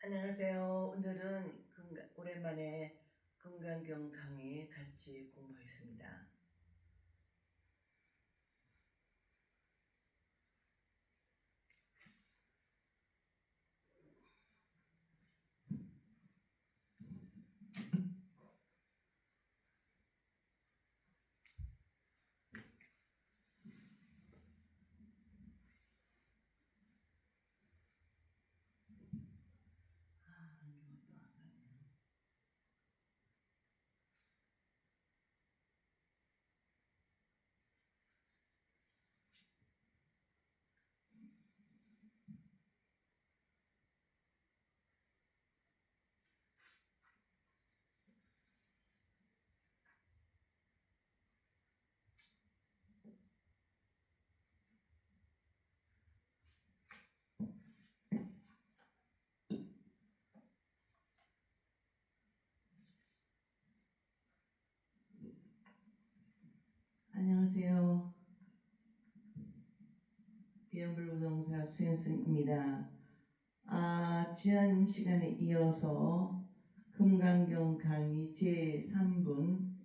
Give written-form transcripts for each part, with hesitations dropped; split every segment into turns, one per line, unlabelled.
안녕하세요. 오늘은 오랜만에 금강경 강의 같이 공부하겠습니다. 안녕하세요. 비연불부동사 수행승입니다. 지난 시간에 이어서 금강경 강의 제3분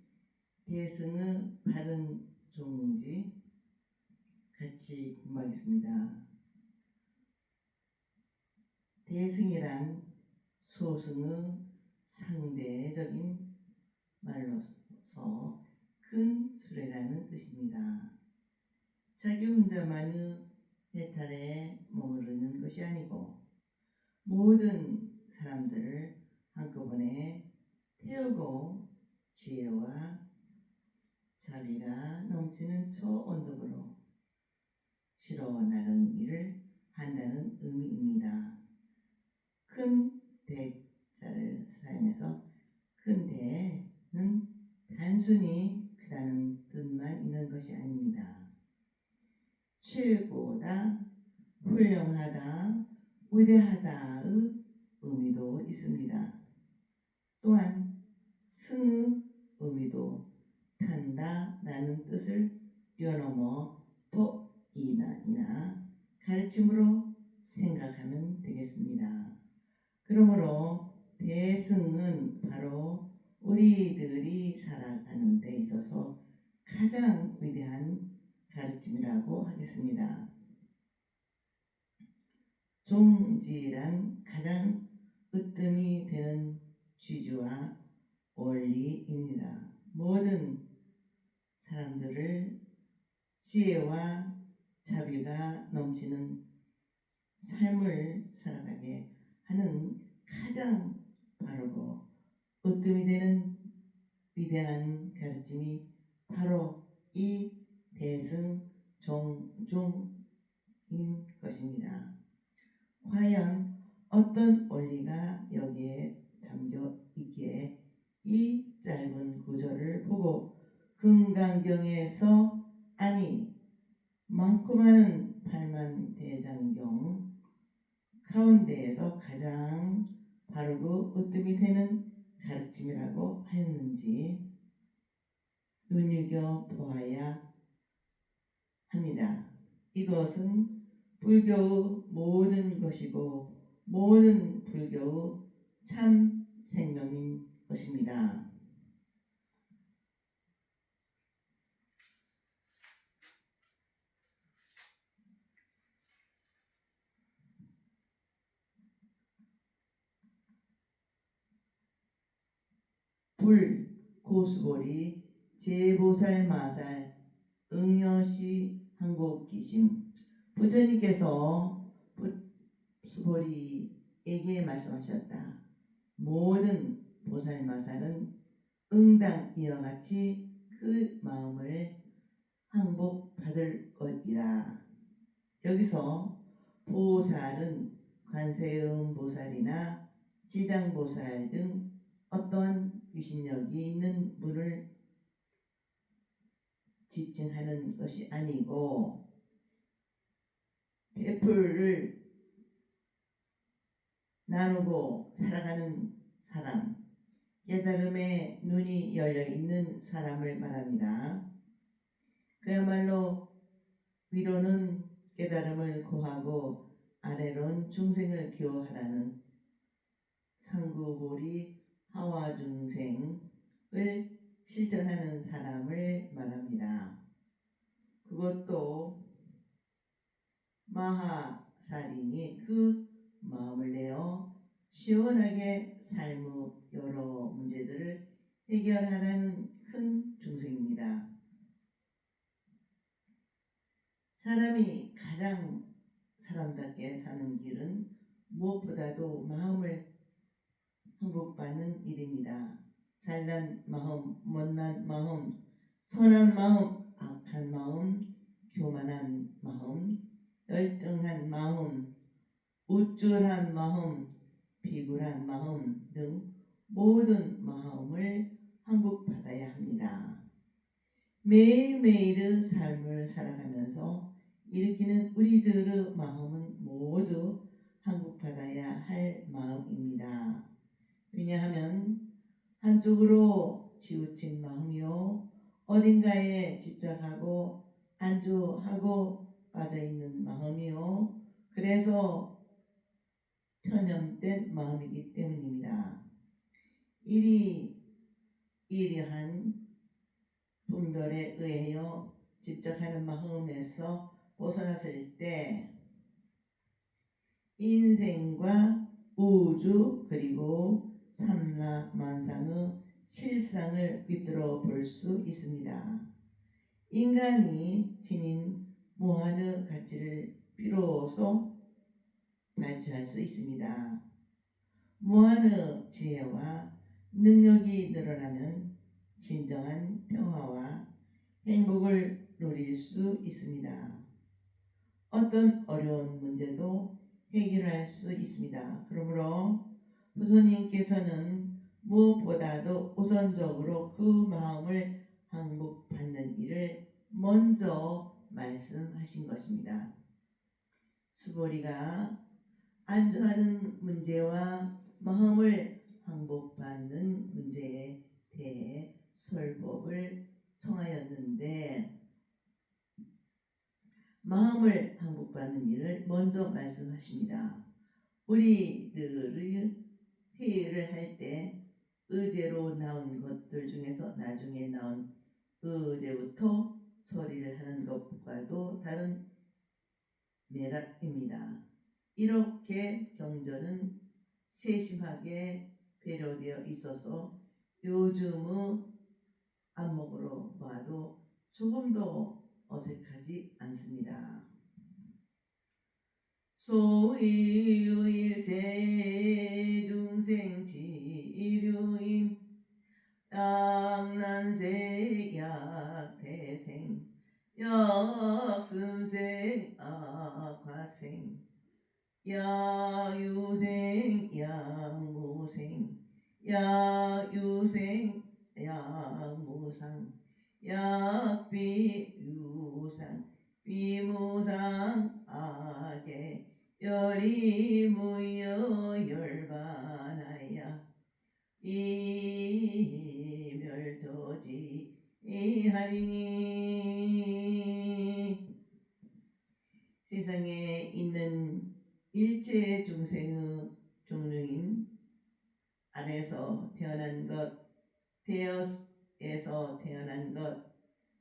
대승의 바른 종지 같이 공부하겠습니다. 대승이란 소승의 상대적인 말로서 큰 수레라는 뜻입니다. 자기 혼자만의 해탈에 머무르는 것이 아니고 모든 사람들을 한꺼번에 태우고 지혜와 자비가 넘치는 초언덕으로 실어 나르는 일을 한다는 의미입니다. 큰 대자를 사용해서 큰 대는 단순히 크다는 뜻만 있는 것이 아닙니다. 최고다, 훌륭하다, 위대하다의 의미도 있습니다. 또한 승의 의미도 탄다라는 뜻을 뛰어넘어 법이나 가르침으로 생각하면 되겠습니다. 그러므로 대승은 바로 우리들이 살아가는 데 있어서 가장 위대한 가르침이라고 하겠습니다. 종지란 가장 으뜸이 되는 취지와 원리입니다. 모든 사람들을 지혜와 자비가 넘치는 삶을 살아가게 하는 가장 바르고 으뜸이 되는 위대한 가르침이 바로 이 대승 종종인 것입니다. 과연 어떤 원리가 여기에 담겨 있기에 이 짧은 구절을 보고 금강경에서 아니 많고 많은 팔만대장경 가운데에서 가장 바르고 으뜸이 되는 가르침이라고 하였는지 눈여겨보아야 합니다. 이것은 불교의 모든 것이고 모든 불교의 참 생명인 것입니다. 불, 고수보리, 제보살 마살, 응여시 한국기심. 부처님께서 수보리에게 말씀하셨다. 모든 보살마살은 응당 이와 같이 그 마음을 항복받을 것이라. 여기서 보살은 관세음 보살이나 지장보살 등 어떤 유신력이 있는 분을 지칭하는 것이 아니고 베풀을 나누고 살아가는 사람, 깨달음의 눈이 열려있는 사람을 말합니다. 그야말로 위로는 깨달음을 고하고 아래론 중생을 기호하라는 상구보리 하와 중생을 실천하는 사람을 말합니다. 그것도 마하살인이 그 마음을 내어 시원하게 삶의 여러 문제들을 해결하라는 큰 중생입니다. 사람이 가장 사람답게 사는 길은 무엇보다도 마음을 행복받는 일입니다. 잘난 마음, 못난 마음, 선한 마음, 악한 마음, 교만한 마음, 열등한 마음, 우쭐한 마음, 비굴한 마음 등 모든 마음을 항복받아야 합니다. 매일매일의 삶을 살아가면서 일으키는 우리들의 마음은 모두 항복받아야 할 마음입니다. 왜냐하면 한쪽으로 치우친 마음이요, 어딘가에 집착하고 안주하고 빠져있는 마음이요, 그래서 편협된 마음이기 때문입니다. 이러한 분별에 의하여 집착하는 마음에서 벗어났을 때 인생과 우주 그리고 삼라만상의 실상을 꿰뚫어 볼 수 있습니다. 인간이 지닌 무한의 가치를 비로소 발견할 수 있습니다. 무한의 지혜와 능력이 늘어나면 진정한 평화와 행복을 누릴 수 있습니다. 어떤 어려운 문제도 해결할 수 있습니다. 그러므로 부처님께서는 무엇보다도 우선적으로 그 마음을 항복받는 일을 먼저 말씀하신 것입니다. 수보리가 안주하는 문제와 마음을 항복받는 문제에 대해 설법을 청하였는데, 마음을 항복받는 일을 먼저 말씀하십니다. 우리들의 회의를 할 때 의제로 나온 것들 중에서 나중에 나온 의제부터 처리를 하는 것과도 다른 매락입니다. 이렇게 경전은 세심하게 배려되어 있어서 요즘의 안목으로 봐도 조금도 어색하지 않습니다. 소위유일체 중생지류인 양난세 약태생 약슴생 악화생 약유생 약무생 약유생 약무상 약비유상 비무상 악에 열이무여 열반하야 이멸도지 하리니. 세상에 있는 일체 중생의 종류인 안에서 태어난 것, 태어에서 태어난 것,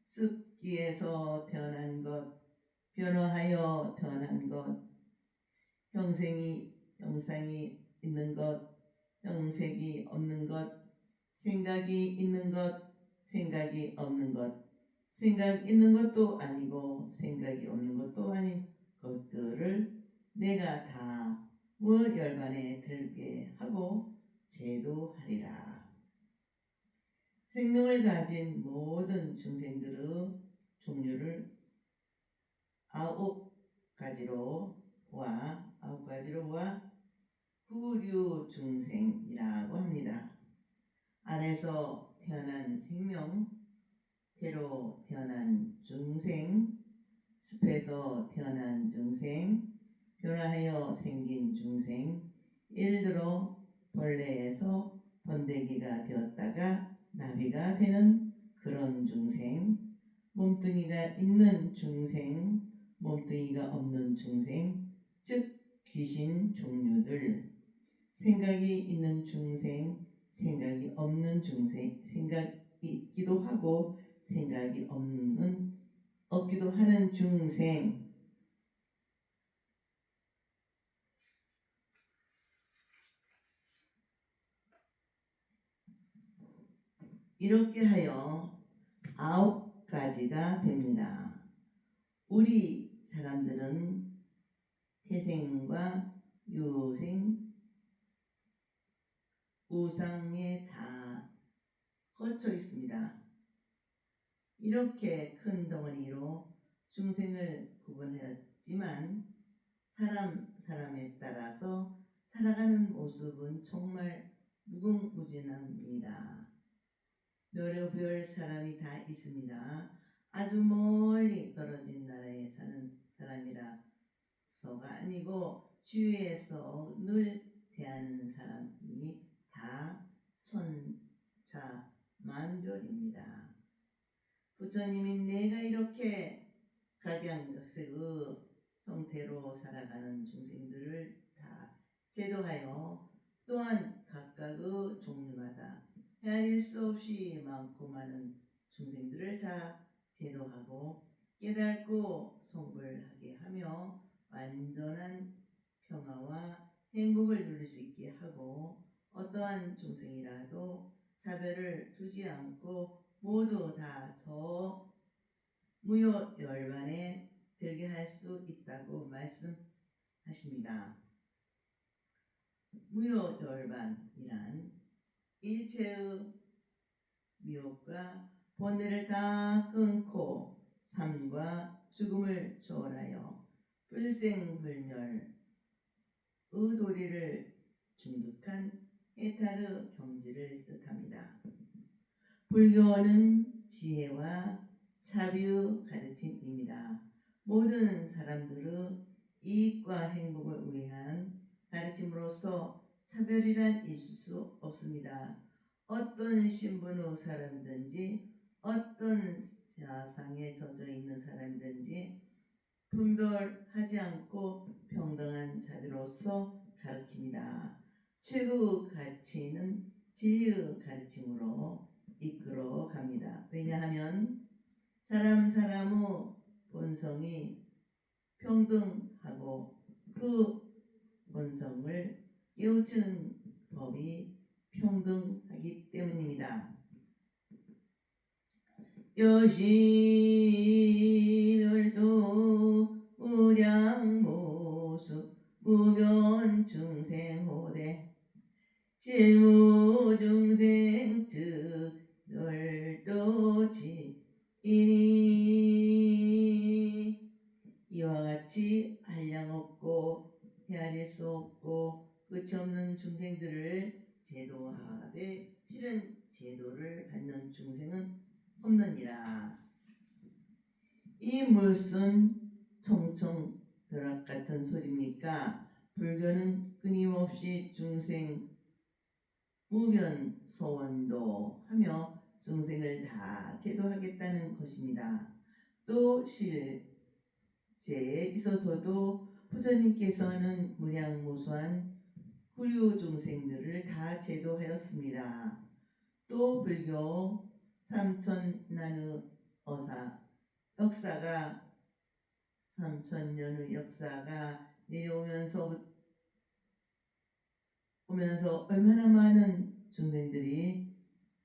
습기에서 태어난 것, 변화하여 태어난 것, 형상이 있는 것, 형색이 없는 것, 생각이 있는 것, 생각이 없는 것, 생각 있는 것도 아니고 생각이 없는 것도 아닌 것들을 내가 다 열반에 들게 하고 제도하리라. 생명을 가진 모든 중생들의 종류를 아홉 가지로 보아 구류 중생이라고 합니다. 안에서 태어난 생명, 태로 태어난 중생, 숲에서 태어난 중생, 변화하여 생긴 중생, 예를 들어 벌레에서 번데기가 되었다가 나비가 되는 그런 중생, 몸뚱이가 있는 중생, 몸뚱이가 없는 중생, 즉 귀신 종류들, 생각이 있는 중생, 생각이 없는 중생, 생각이 있기도 하고 생각이 없기도 하는 중생, 이렇게 하여 9가지가 됩니다. 우리 사람들은 태생과 유생, 우상에 다 꽂혀 있습니다. 이렇게 큰 덩어리로 중생을 구분하였지만 사람에 따라서 살아가는 모습은 정말 무궁무진합니다. 별의별 사람이 다 있습니다. 아주 멀리 떨어진 나라에 사는 사람이라서가 아니고 주위에서 늘 대하는 사람이 다 천차만별입니다. 부처님이 내가 이렇게 각양각색의 형태로 살아가는 중생들을 다 제도하여 또한 각각의 종류마다 헤아릴 수 없이 많고 많은 중생들을 다 제도하고 깨닫고 성불하게 하며 완전한 평화와 행복을 누릴 수 있게 하고 어떠한 중생이라도 차별을 두지 않고 모두 다 저 무효열반에 들게 할 수 있다고 말씀하십니다. 무효열반이란 일체의 미혹과 번뇌를 다 끊고 삶과 죽음을 초월하여 불생불멸의 도리를 중득한 해탈의 경지를 뜻합니다. 불교는 지혜와 자비의 가르침입니다. 모든 사람들의 이익과 행복을 위한 가르침으로서 차별이란 있을 수 없습니다. 어떤 신분의 사람이든지 어떤 사상에 젖어 있는 사람이든지 분별하지 않고 평등한 자비로서 가르칩니다. 최고의 가치는 진리의 가르침으로 이끌어 갑니다. 왜냐하면 사람의 본성이 평등하고 그 본성을 깨우치는 법이 평등하기 때문입니다. 여시멸도 무량무수 무변중생호대 실무중생 즉열도지이니 이와 같이 한량없고 헤아릴 수 없고 끝이 없는 중생들을 제도하되 실은 제도를 받는 중생은 없느니라. 이 무슨 청청벼락 같은 소리입니까? 불교는 끊임없이 중생 무변 소원도 하며 중생을 다 제도하겠다는 것입니다. 또 실제에 있어서도 부처님께서는 무량무수한 구류 중생들을 다 제도하였습니다. 또 불교 삼천난의 역사가 3000년의 역사가 내려오면서 얼마나 많은 중생들이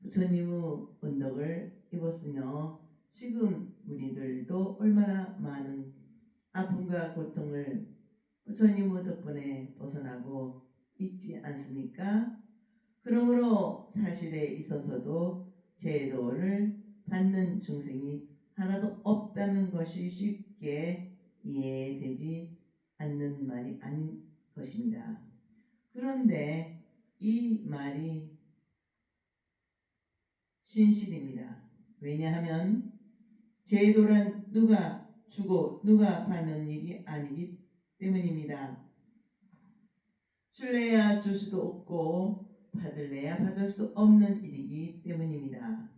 부처님의 은덕을 입었으며 지금 우리들도 얼마나 많은 아픔과 고통을 부처님의 덕분에 벗어나고 있지 않습니까? 그러므로 사실에 있어서도 제도를 받는 중생이 하나도 없다는 것이 쉽게 이해되지 않는 말이 아닌 것입니다. 그런데 이 말이 진실입니다. 왜냐하면 제도란 누가 주고 누가 받는 일이 아니기 때문입니다. 줄래야 줄 수도 없고 받을래야 받을 수 없는 일이기 때문입니다.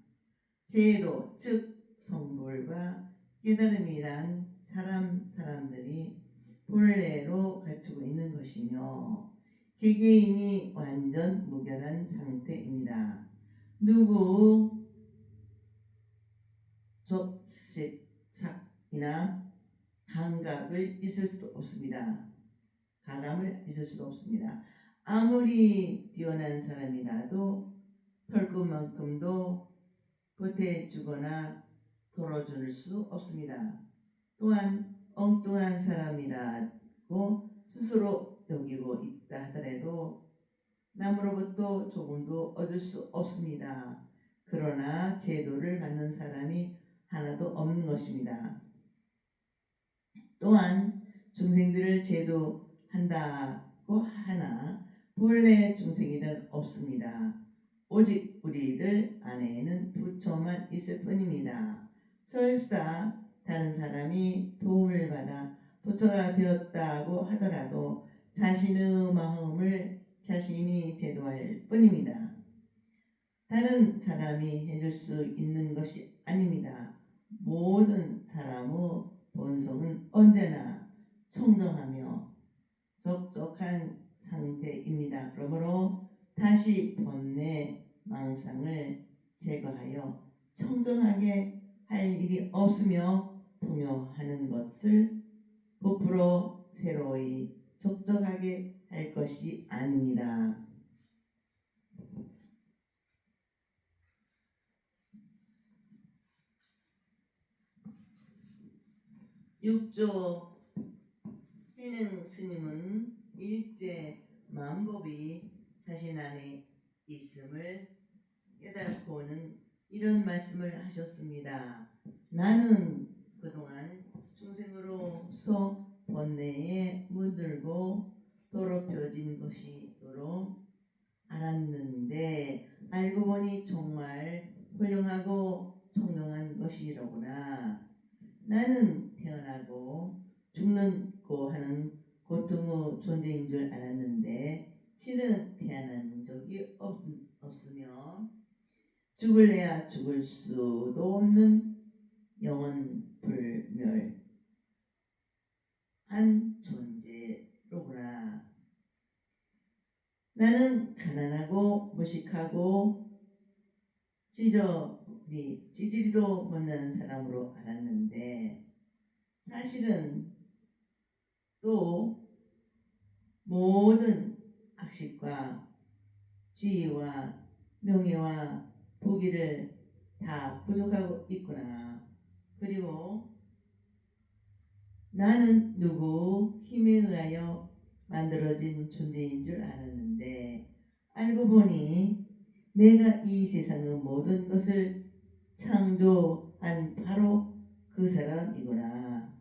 제도 즉 성불과 깨달음이란 사람들이 본래로 갖추고 있는 것이며 개개인이 완전 무결한 상태입니다. 누구 족식삭이나 감각을 있을 수도 없습니다. 가감을 있을 수도 없습니다. 아무리 뛰어난 사람이라도 털끝만큼도 보태주거나 덜어줄 수 없습니다. 또한 엉뚱한 사람이라고 스스로 여기고 있다 하더라도 남으로부터 조금도 얻을 수 없습니다. 그러나 제도를 받는 사람이 하나도 없는 것입니다. 또한 중생들을 제도한다고 하나 본래 중생이란 없습니다. 오직 우리들 안에는 부처만 있을 뿐입니다. 설사 다른 사람이 도움을 받아 부처가 되었다고 하더라도 자신의 마음을 자신이 제도할 뿐입니다. 다른 사람이 해줄 수 있는 것이 아닙니다. 모든 사람의 본성은 언제나 청정하며 적적한 상태입니다. 그러므로 다시 번뇌 망상을 제거하여 청정하게 할 일이 없으며 풍요하는 것을 부풀어 새로이 적적하게 할 것이 아닙니다. 육조 해능 스님은 일제 만법이 자신 안에 있음을 깨닫고는 이런 말씀을 하셨습니다. 나는 그동안 중생으로서 번뇌에 물들고 더럽혀진 것이도록 알았는데 알고 보니 정말 훌륭하고 청정한 것이로구나. 나는 태어나고 죽는고 하는 고통의 존재인 줄 알았는데 실은 태어난 적이 없으며 죽을래야 죽을 수도 없는 영원불멸한 존재로구나. 나는 가난하고 무식하고 찌질이도 못난 사람으로 알았는데 사실은 또 모든 악식과 지위와 명예와 부귀를 다 부족하고 있구나. 그리고 나는 누구 힘에 의하여 만들어진 존재인 줄 알았는데 알고 보니 내가 이 세상의 모든 것을 창조한 바로 그 사람이구나.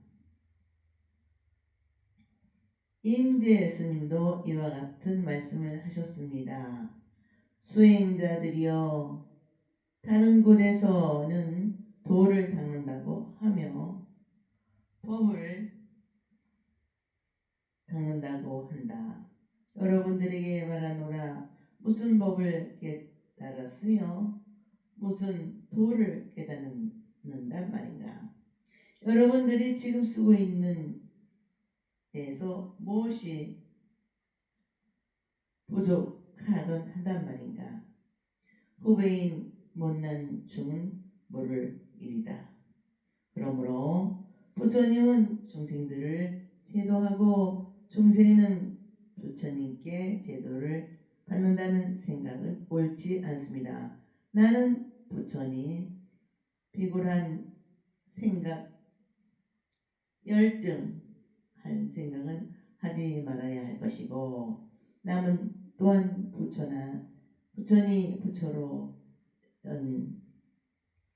임재 스님도 이와 같은 말씀을 하셨습니다. 수행자들이여 다른 곳에서는 도를 닦는다고 하며 법을 닦는다고 한다. 여러분들에게 말하노라. 무슨 법을 깨달았으며 무슨 도를 깨닫는단 말인가. 여러분들이 지금 쓰고 있는 데서 무엇이 부족하던 한단 말인가. 후배인 못난 중은 모를 일이다. 그러므로 부처님은 중생들을 제도하고 중생은 부처님께 제도를 받는다는 생각은 옳지 않습니다. 나는 부처님 비굴한 생각, 열등한 생각은 하지 말아야 할 것이고 남은 또한 부처니 부처로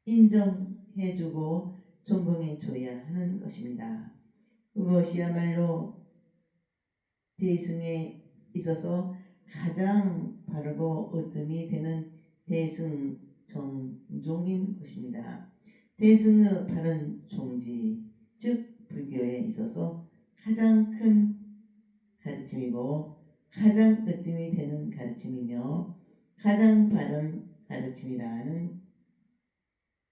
인정해주고 존경해줘야 하는 것입니다. 그것이야말로 대승에 있어서 가장 바르고 으뜸이 되는 대승 정종인 것입니다. 대승의 바른 종지 즉 불교에 있어서 가장 큰 가르침이고 가장 으뜸이 되는 가르침이며 가장 바른 가르침이라는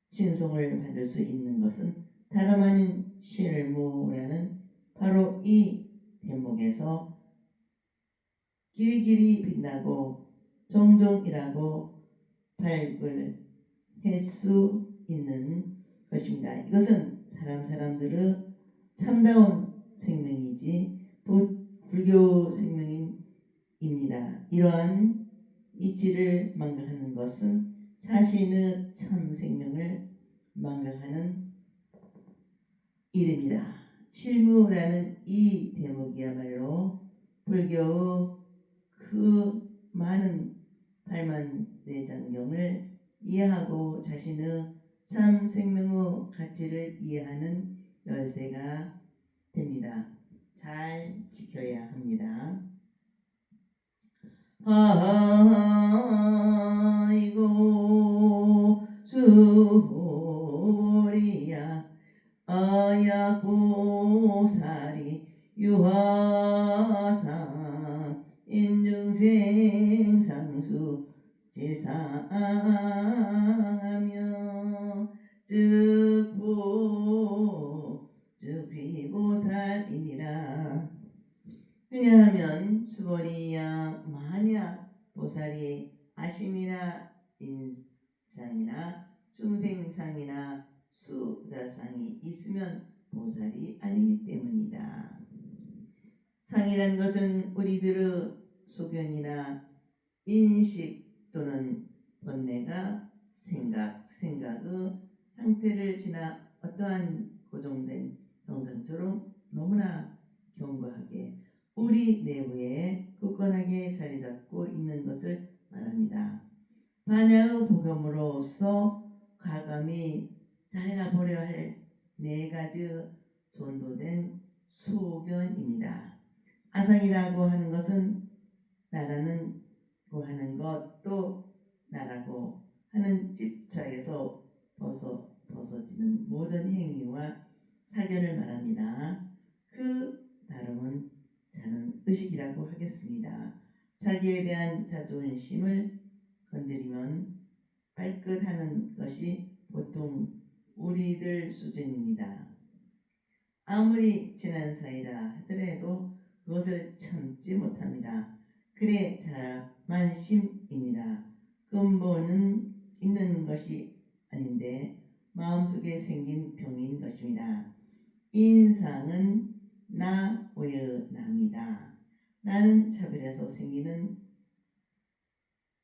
칭송을 받을 수 있는 것은 다름 아닌 실무라는 바로 이 대목에서 길이길이 빛나고 종종 일하고 발굴할 수 있는 것입니다. 이것은 사람들의 참다운 생명이지 불교 생명입니다. 이러한 이치를 망각하는 것은 자신의 참 생명을 망각하는 일입니다. 실무라는 이 대목이야말로 불교의 그 많은 8만4장경을 이해하고 자신의 참 생명의 가치를 이해하는 열쇠가 됩니다. 잘 지켜야 합니다. 아이고 수보리야 아야보살이 유화상 인중생 상수 제사하며 즉비보살이니라. 왜냐하면 수보리야 만약 보살이 아심이나 인상이나 중생상이나 수자상이 있으면 보살이 아니기 때문이다. 상이란 것은 우리들의 소견이나 인식 또는 번뇌가 생각의 상태를 지나 어떠한 고정된 형상처럼 너무나 견고하게 우리 내부에 굳건하게 자리 잡고 있는 것을 말합니다. 반야의 복음으로서 과감히 자리가 보려 할 4가지 전도된 소견입니다. 아상이라고 하는 것은 나라는 하는 것, 또 나라고 하는 집착에서 벗어지는 모든 행위와 사견을 말합니다. 그 다름은 자는 의식이라고 하겠습니다. 자기에 대한 자존심을 건드리면 발끝하는 것이 보통 우리들 수준입니다. 아무리 친한 사이라 하더라도 그것을 참지 못합니다. 그래 자만심입니다. 근본은 있는 것이 아닌데 마음속에 생긴 병인 것입니다. 인상은 나 외의 남이다. 나는 차별에서 생기는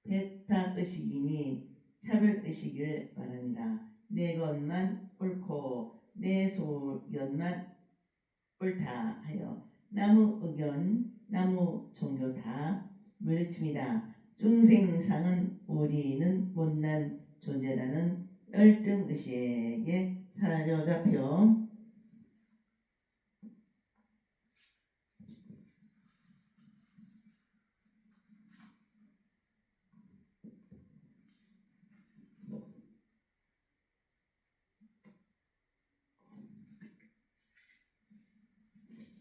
배타의식이니 차별의식을 말합니다. 내 것만 옳고 내 소견만 옳다 하여 나무 의견, 나무 종교 다 물리칩니다. 중생상은 우리는 못난 존재라는 열등의식에 사로잡혀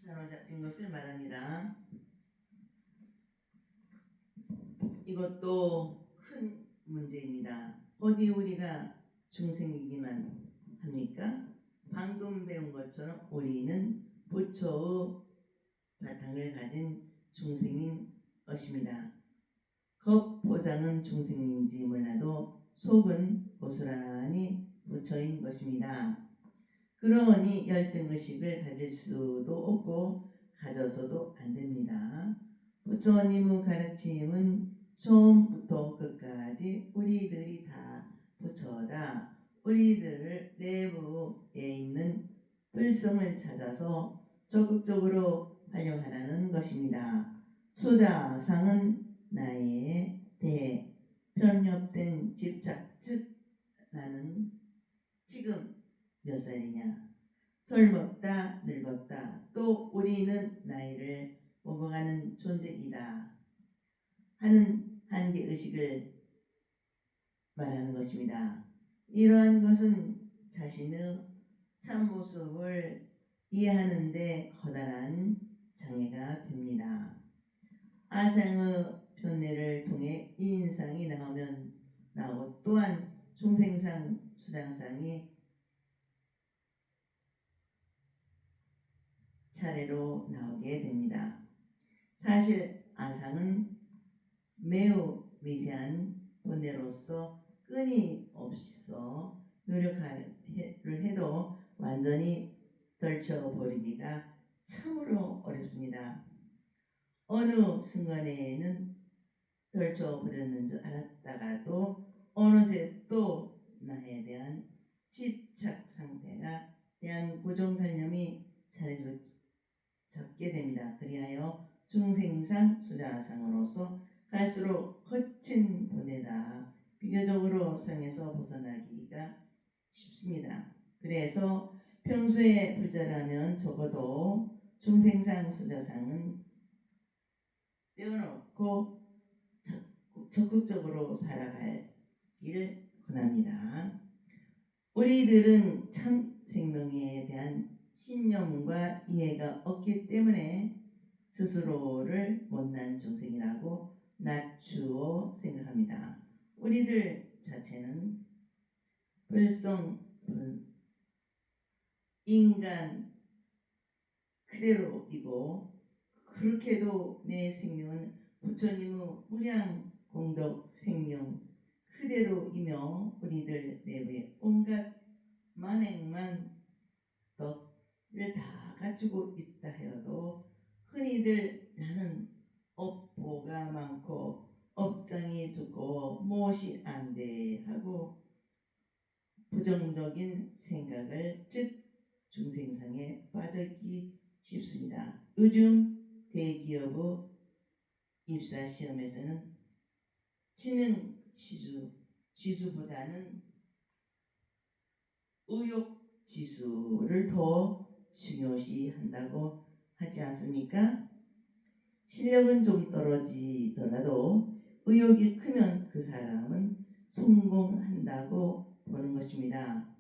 사로잡힌 것을 말합니다. 이것도 큰 문제입니다. 어디 우리가 중생이기만 합니까? 방금 배운 것처럼 우리는 부처의 바탕을 가진 중생인 것입니다. 겉포장은 중생인지 몰라도 속은 고스란히 부처인 것입니다. 그러니 열등의식을 가질 수도 없고 가져서도 안 됩니다. 부처님의 가르침은 처음부터 끝까지 우리들이 다 부처다. 우리들 내부에 있는 불성을 찾아서 적극적으로 활용하라는 것입니다. 수자상은 나에 대해 편협된 집착, 즉 나는 지금 몇 살이냐, 젊었다 늙었다, 또 우리는 나이를 먹어가는 존재이다 하는 한계의식을 말하는 것입니다. 이러한 것은 자신의 참모습을 이해하는 데 커다란 장애가 됩니다. 아상의 편례를 통해 인상이 나오고 또한 중생상, 수장상이 차례로 나오게 됩니다. 사실 아상은 매우 미세한 본뇌로서 끊임없이 노력을 해도 완전히 떨쳐버리기가 참으로 어렵습니다. 어느 순간에는 떨쳐버렸는 줄 알았다가도 어느새 또 나에 대한 집착 상태가 대한 고정관념이 자리 잡게 됩니다. 그리하여 중생상 수자상으로서 갈수록 거친 본뇌다 비교적으로 상에서 벗어나기가 쉽습니다. 그래서 평소에 불자라면 적어도 중생상 수자상은 떼어놓고 적극적으로 살아가기를 권합니다. 우리들은 참 생명에 대한 신념과 이해가 없기 때문에 스스로를 못난 중생이라고 낮추어 생각합니다. 우리들 자체는 불성 인간 그대로이고 그렇게도 내 생명은 부처님의 무량 공덕 생명 그대로이며 우리들 내부에 온갖 만행만 덕을 다 갖추고 있다 하여도 흔히들 나는 업보가 많고 업장이 두꺼워 무엇이 안 돼 하고 부정적인 생각을 즉 중생상에 빠지기 쉽습니다. 요즘 대기업의 입사시험에서는 지능 지수보다는 의욕 지수를 더 중요시한다고 하지 않습니까? 실력은 좀 떨어지더라도 의욕이 크면 그 사람은 성공한다고 보는 것입니다.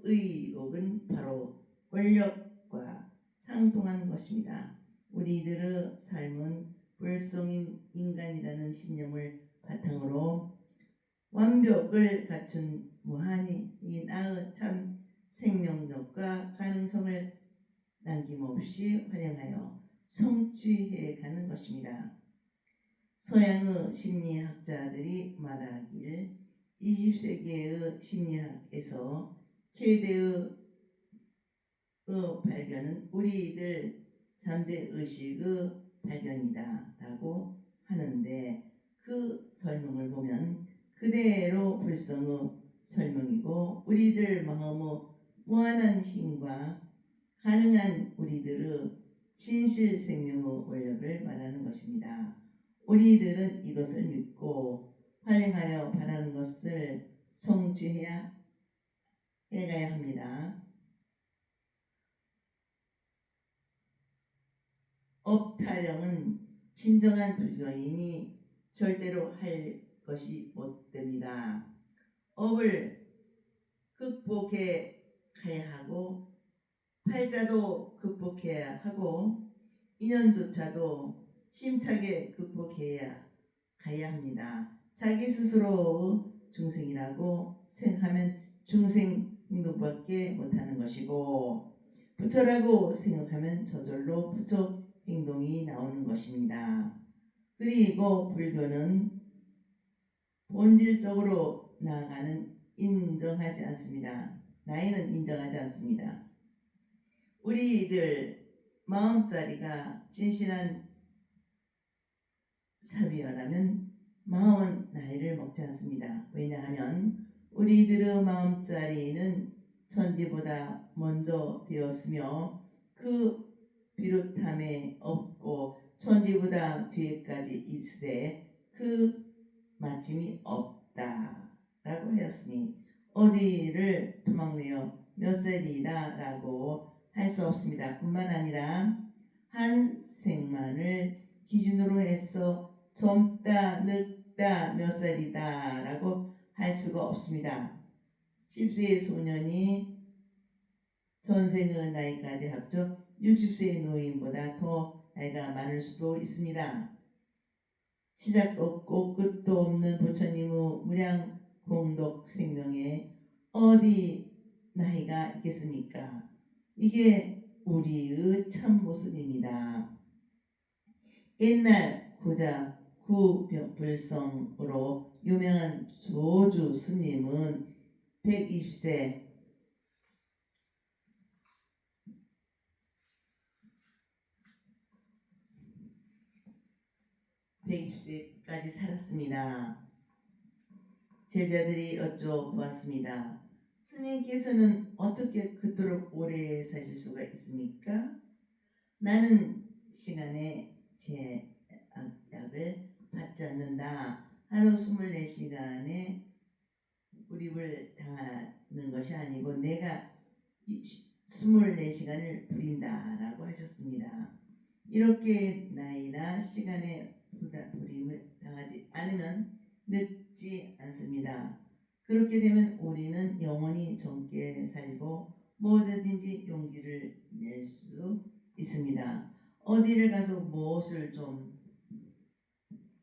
의욕은 바로 권력과 상통하는 것입니다. 우리들의 삶은 불성인 인간이라는 신념을 바탕으로 완벽을 갖춘 무한히 이 나의 참 생명력과 가능성을 남김없이 활용하여 성취해 가는 것입니다. 서양의 심리학자들이 말하길 20세기의 심리학에서 최대의 발견은 우리들 잠재의식의 발견이다 라고 하는데 그 설명을 보면 그대로 불성의 설명이고 우리들 마음의 무한한 힘과 가능한 우리들의 진실 생명의 원력을 말하는 것입니다. 우리들은 이것을 믿고 활용하여 바라는 것을 성취해야 해가야 합니다. 업타령은 진정한 불교인이 절대로 할 것이 못됩니다. 업을 극복해 가야 하고 팔자도 극복해야 하고 인연조차도 심차게 극복해야 가야 합니다. 자기 스스로 중생이라고 생각하면 중생 행동밖에 못하는 것이고 부처라고 생각하면 저절로 부처 행동이 나오는 것입니다. 그리고 불교는 본질적으로 나아가는 인정하지 않습니다. 나이는 인정하지 않습니다. 우리들 마음자리가 진실한 사비어라면 마음은 나이를 먹지 않습니다. 왜냐하면 우리들의 마음자리는 천지보다 먼저 되었으며 그 비롯함에 없고 천지보다 뒤에까지 있으되 그 마침이 없다 라고 하였으니 어디를 도망내어 몇 살이다 라고 할 수 없습니다. 뿐만 아니라 한 생만을 기준으로 해서 젊다 늙다 몇 살이다 라고 할 수가 없습니다. 10세의 소년이 전생의 나이까지 합쳐 60세의 노인보다 더 나이가 많을 수도 있습니다. 시작도 없고 끝도 없는 부처님의 무량 공덕 생명에 어디 나이가 있겠습니까? 이게 우리의 참 모습입니다. 옛날 구자 구불성으로 유명한 조주 스님은 120세 120세까지 살았습니다. 제자들이 여쭤보았습니다. 스님께서는 어떻게 그토록 오래 사실 수가 있습니까? 나는 시간에 제약을 받지 않는다. 하루 24시간에 불입을 당하는 것이 아니고 내가 24시간을 부린다라고 하셨습니다. 이렇게 나이나 시간에 불임을 당하지 않으면 늙지 않습니다. 그렇게 되면 우리는 영원히 젊게 살고 뭐든지 용기를 낼 수 있습니다. 어디를 가서 무엇을 좀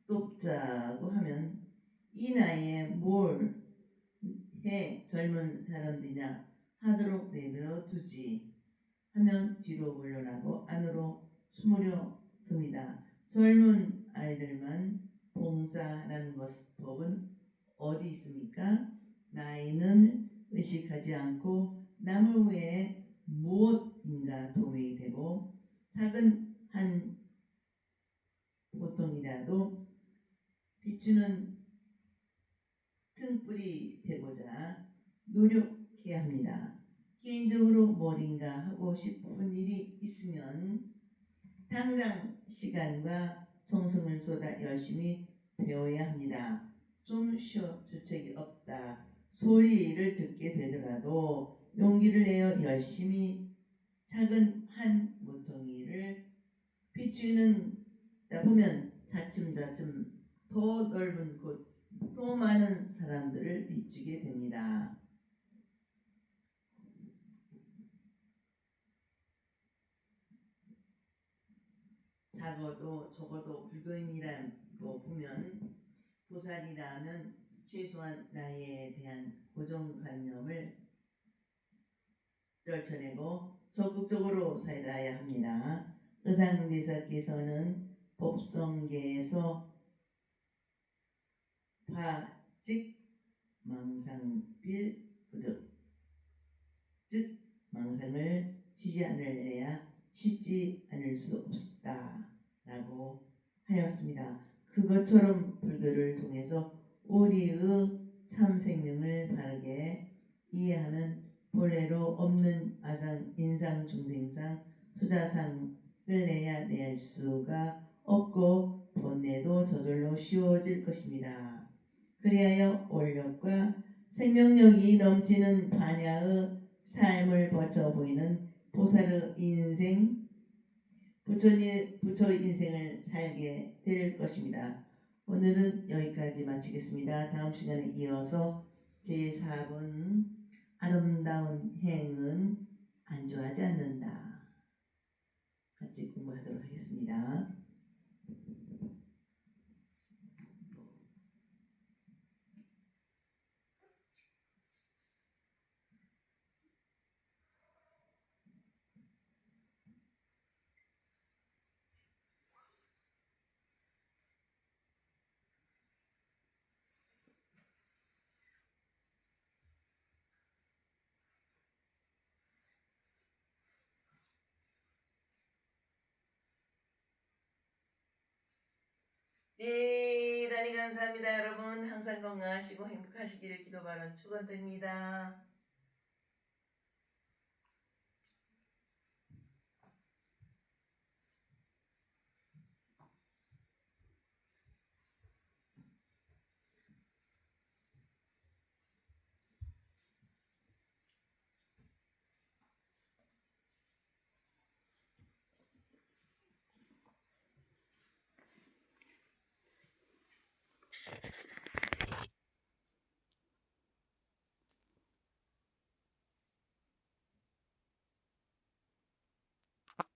돕자고 하면 이 나이에 뭘 해 젊은 사람들이냐 하도록 내버려 두지 하면 뒤로 물러나고 안으로 숨으려 듭니다. 젊은 아이들만 봉사라는 법은 어디 있습니까? 나이는 의식하지 않고 남을 위해 무엇인가 도움이 되고 작은 한 보통이라도 비추는 등불이 되고자 노력해야 합니다. 개인적으로 뭐인가 하고 싶은 일이 있으면 당장 시간과 정성을 쏟아 열심히 배워야 합니다. 좀 쉬어 주책이 없다. 소리를 듣게 되더라도 용기를 내어 열심히 작은 한 모퉁이를 비추는 보면 차츰차츰 더 넓은 곳, 더 많은 사람들을 비추게 됩니다. 적어도 불교인이란 거 보면 보살이라면 최소한 나이에 대한 고정관념을 떨쳐내고 적극적으로 살아야 합니다. 의상대사께서는 법성계에서 파직 망상빌 부득 즉 망상을 쉬지 않으려야 쉬지 않을 수 없다 라고 하였습니다. 그것처럼 불교를 통해서 우리의 참생명을 바르게 이해하면 본래로 없는 아상, 인상, 중생상, 수자상을 내야 낼 수가 없고 번뇌도 저절로 쉬워질 것입니다. 그리하여 원력과 생명력이 넘치는 반야의 삶을 거쳐 보이는 보살의 인생, 부처 인생을 살게 될 것입니다. 오늘은 여기까지 마치겠습니다. 다음 시간에 이어서 제4번 아름다운 행은 안주하지 않는다. 같이 공부하도록 하겠습니다. 네, 대단히 감사합니다. 여러분 항상 건강하시고 행복하시기를 기도 바라 축원드립니다.